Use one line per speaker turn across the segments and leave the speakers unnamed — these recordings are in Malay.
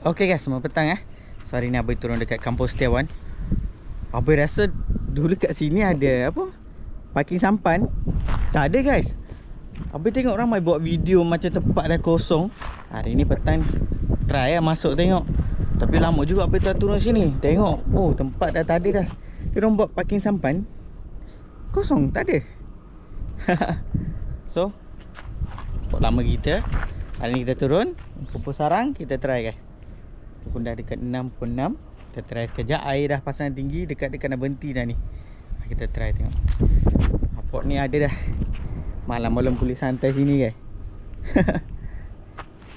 Okay guys, selamat petang So hari ni Abai turun dekat kampung Setiawan. Abai rasa dulu kat sini ada apa? Parking sampan. Tak ada guys. Abai tengok ramai buat video macam tempat dah kosong. Hari ni petang try masuk tengok. Tapi lama juga Abai tak turun sini. Tengok, oh tempat dah tak ada dah. Dia orang buat parking sampan kosong, tak ada. So buat lama kita. Hari ni kita turun pupus sarang, kita try guys. Dia pun dah dekat 6.6. Kita try sekejap. Air dah pasang tinggi. Dekat-dekat nak berhenti dah ni. Kita try tengok. Pot ni ada dah. Malam-malam boleh santai sini guys.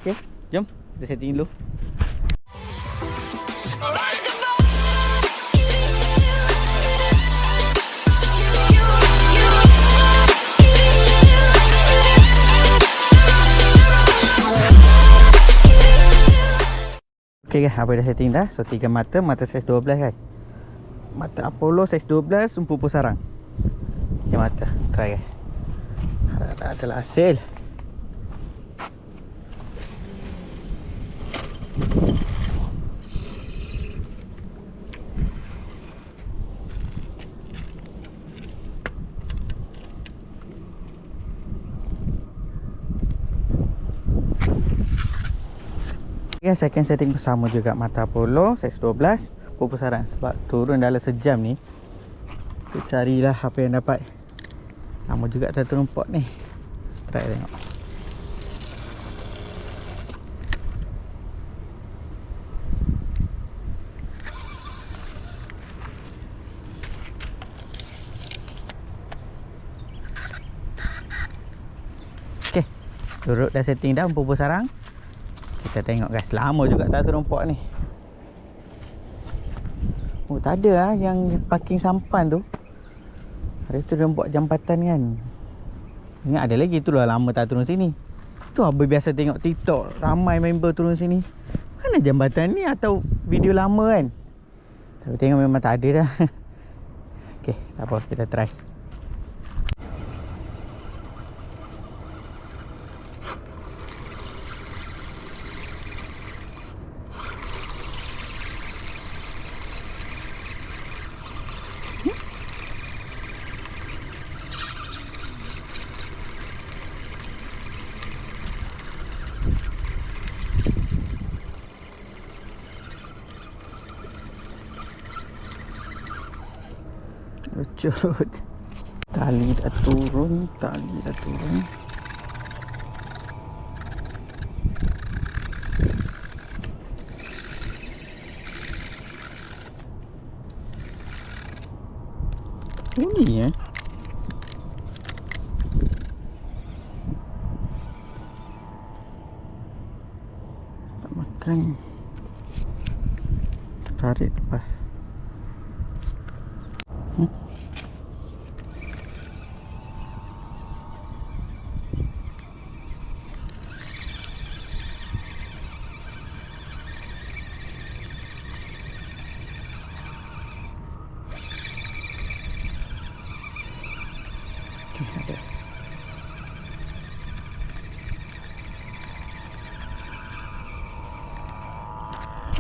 Okay, jom kita setting dulu. Okay guys, Abai dah setting dah. So 3 mata, mata saiz 12 guys. Mata Apollo saiz 12, pupus sarang. 3 mata, try guys. Harap adalah hasil. Okay, second setting pun sama juga, mata Apollo saiz 12, pupus sarang. Sebab turun dalam sejam ni, kita carilah apa yang dapat. Lama juga tak turun pot ni. Try tengok. Okay, turut dah setting dah pupus sarang. Kita tengok guys, lama juga tak turun pot ni. Oh tak ada yang parking sampan tu. Hari tu dia buat jambatan kan. Ingat ada lagi tu lah, lama tak turun sini. Tu Abai biasa tengok TikTok, ramai member turun sini. Mana jambatan ni, atau video lama kan. Tapi tengok memang tak ada dah. Okay, tak apa, kita try. Lucut. Tali dah turun. Ini tak makan. Tarik lepas.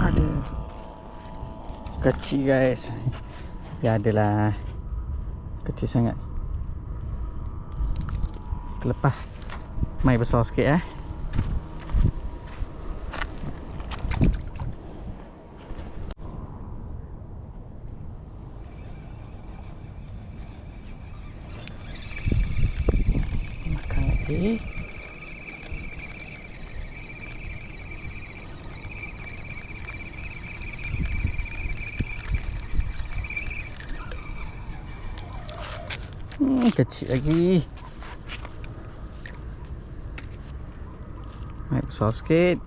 Ada kecil guys. Ya adalah kecil sangat. Terlepas. Mai besar sikit Makan lagi. Kecil lagi. Naik besar sikit.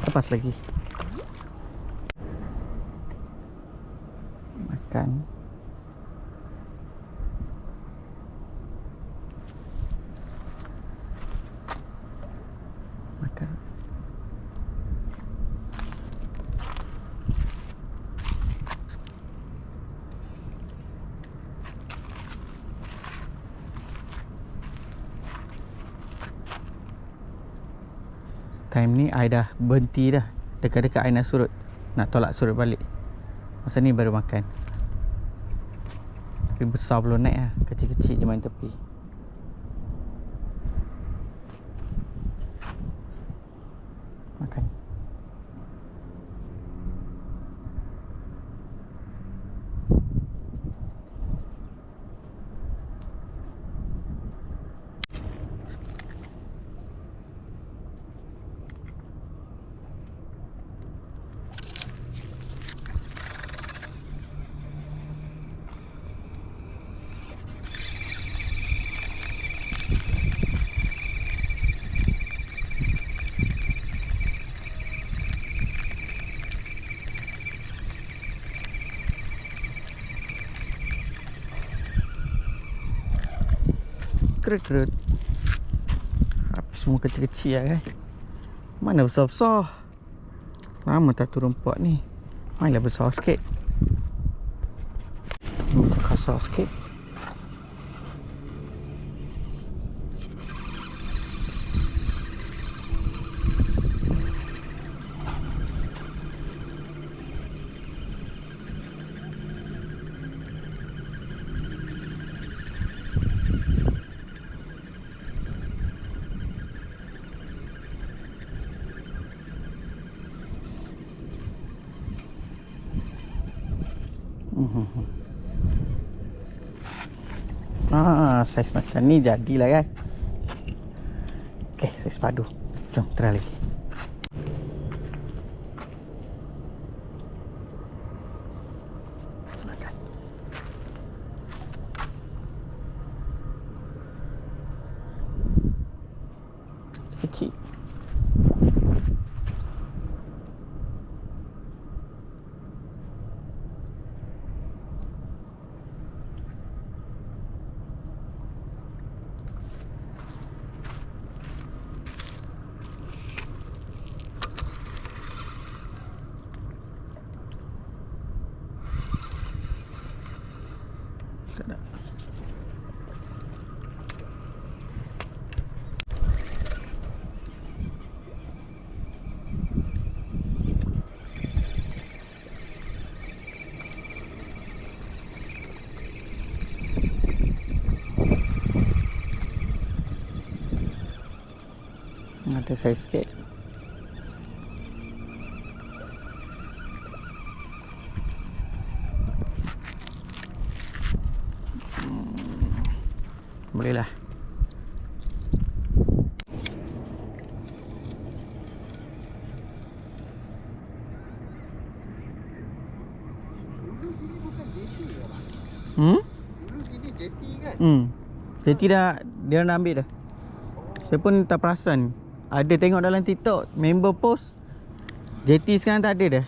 Lepas lagi. Makan. Makan. Time ni I dah berhenti dah. Dekat-dekat I nak surut. Nak tolak surut balik. Masa ni baru makan. Tapi besar belum naik lah. Kecil-kecil je main tepi. Makan. Kerut-kerut. Habis semua kecil-kecil lah kan. Mana besar-besar. Lama tak turun pot ni. Mainlah besar sikit. Muka kasar sikit. Saiz macam ni jadilah kan. Okay, saiz padu. Jom try lagi. Makan. Kecil. Tak ada. Ada saiz sikit. Boleh lah.
Dulu sini jeti kan?
Jeti dah, dia nak ambil dah. Saya pun tak perasan. Ada tengok dalam TikTok, member post jeti sekarang tak ada dah.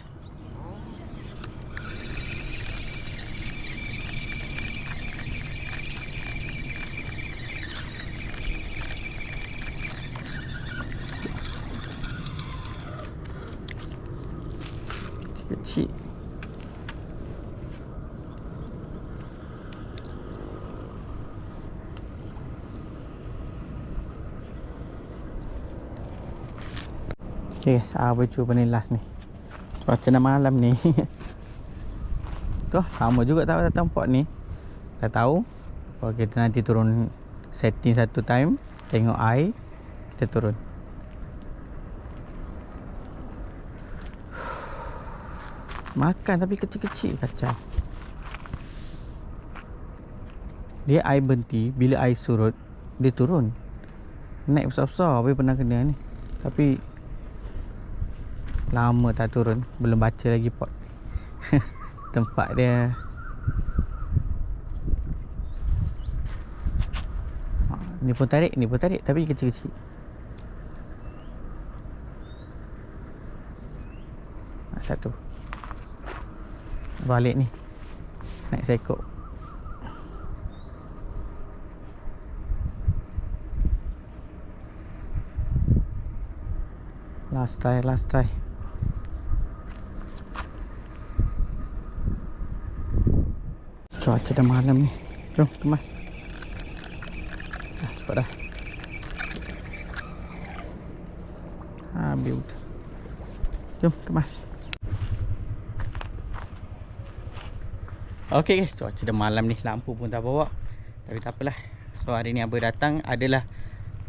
Kecil. Okay guys, boleh cuba ni last ni. Cuaca dah malam ni. Tuh, lama juga tak datang pot ni. Dah tahu. Kalau kita nanti turun setting satu time, tengok air, kita turun. Makan tapi kecil-kecil kacau. Dia air berhenti, bila air surut, dia turun. Naik besar-besar, apa pernah kena ni. Tapi lama tak turun, belum baca lagi pot. Tempat dia. Ni pun tarik, ni pun tarik, tapi kecil-kecil. Satu. Balik ni. Naik seekor. Last try, last try. Cuaca dah malam ni. Jom kemas. Cepat dah. ambil. Jom kemas. Okay guys, cuaca dah malam ni, lampu pun tak bawa. Tapi tak apalah. So hari ni Abah datang adalah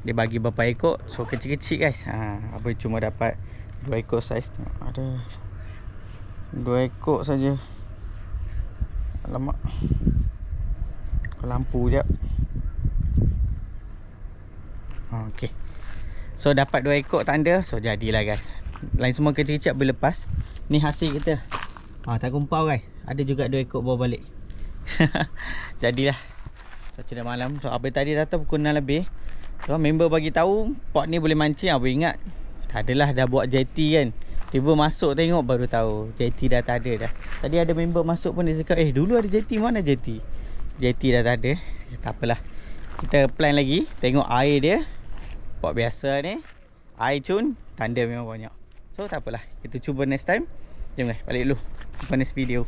dia bagi berapa ekor. So kecil-kecil guys. Abah cuma dapat 2 ekor saiz. Tengok ada 2 ekor saja. Alamak. Lampu jap. Okay. So dapat 2 ekor tanda. So jadilah guys. Lain semua kecil-kecil Abah lepas. Ni hasil kita. Tak kumpau guys. Ada juga 2 ekor bawa balik. Jadilah. Cuaca dah malam. So Abah tadi datang pukul 6 lebih. So member bagi tahu pot ni boleh mancing. Abah ingat tak adalah, dah buat jetty kan. Tiba masuk tengok baru tahu jetty dah tak ada dah. Tadi ada member masuk pun dia cakap, dulu ada jetty, mana jetty? Jetty dah tak ada. Tak apalah. Kita plan lagi. Tengok air dia. Pot biasa ni. Air cun. Tanda memang banyak. So tak apalah. Kita cuba next time. Jom guys, balik dulu. Jumpa next video.